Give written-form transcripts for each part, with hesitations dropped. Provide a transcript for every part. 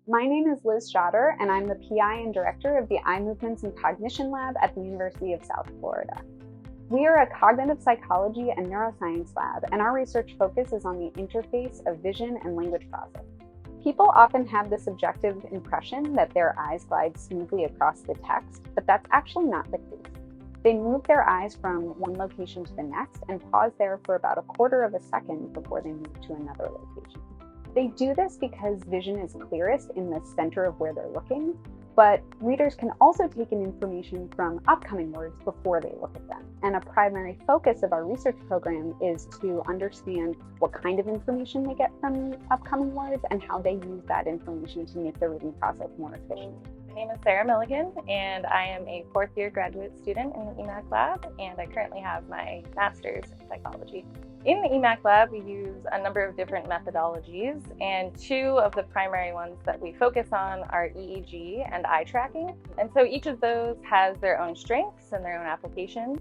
My name is Liz Schotter, and I'm the PI and Director of the Eye Movements and Cognition Lab at the University of South Florida. We are a cognitive psychology and neuroscience lab, and our research focus is on the interface of vision and language processing. People often have the subjective impression that their eyes glide smoothly across the text, but that's actually not the case. They move their eyes from one location to the next and pause there for about a quarter of a second before they move to another location. They do this because vision is clearest in the center of where they're looking, but readers can also take in information from upcoming words before they look at them. And a primary focus of our research program is to understand what kind of information they get from upcoming words and how they use that information to make the reading process more efficient. My name is Sarah Milligan, and I am a fourth-year graduate student in the Emac Lab, and I currently have my master's in psychology. In the Emac Lab, we use a number of different methodologies, and two of the primary ones that we focus on are EEG and eye tracking. And so each of those has their own strengths and their own applications.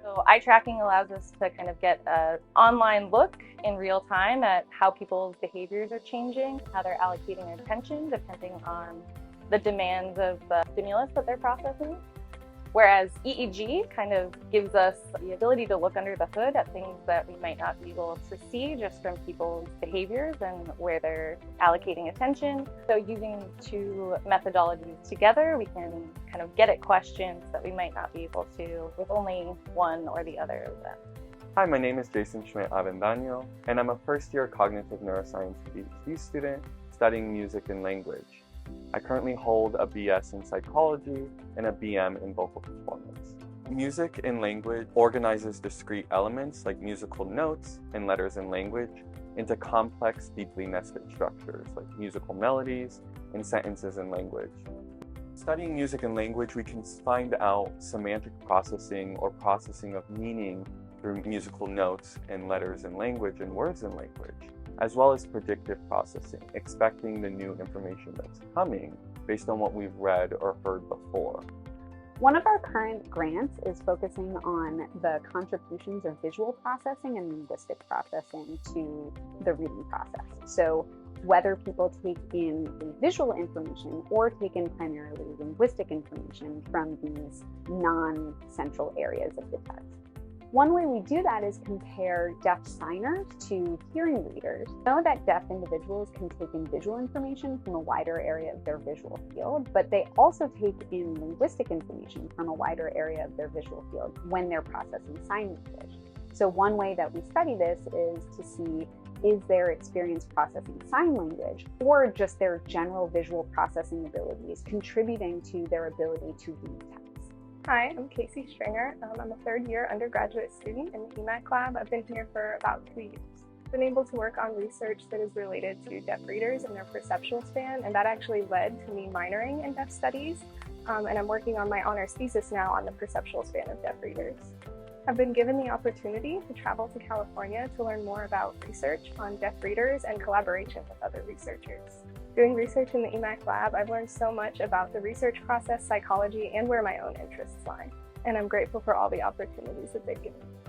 So eye tracking allows us to kind of get an online look in real time at how people's behaviors are changing, how they're allocating attention depending on the demands of the stimulus that they're processing. Whereas EEG kind of gives us the ability to look under the hood at things that we might not be able to see just from people's behaviors and where they're allocating attention. So using two methodologies together, we can kind of get at questions that we might not be able to with only one or the other of them. Hi, my name is Jason Schmidt-Avendaño, and I'm a first-year cognitive neuroscience PhD student studying music and language. I currently hold a BS in psychology and a BM in vocal performance. Music and language organizes discrete elements like musical notes and letters in language into complex, deeply nested structures like musical melodies and sentences in language. Studying music and language, we can find out semantic processing or processing of meaning through musical notes and letters in language and words in language, as well as predictive processing, expecting the new information that's coming based on what we've read or heard before. One of our current grants is focusing on the contributions of visual processing and linguistic processing to the reading process. So whether people take in the visual information or take in primarily linguistic information from these non-central areas of the text. One way we do that is compare deaf signers to hearing readers. We know that deaf individuals can take in visual information from a wider area of their visual field, but they also take in linguistic information from a wider area of their visual field when they're processing sign language. So one way that we study this is to see, is their experience processing sign language or just their general visual processing abilities contributing to their ability to read text. Hi, I'm Casey Stringer. I'm a third-year undergraduate student in the Emac Lab. I've been here for about 2 years. I've been able to work on research that is related to deaf readers and their perceptual span, and that actually led to me minoring in deaf studies. And I'm working on my honors thesis now on the perceptual span of deaf readers. I've been given the opportunity to travel to California to learn more about research on deaf readers and collaboration with other researchers. Doing research in the Emac Lab, I've learned so much about the research process, psychology, and where my own interests lie. And I'm grateful for all the opportunities that they've given me.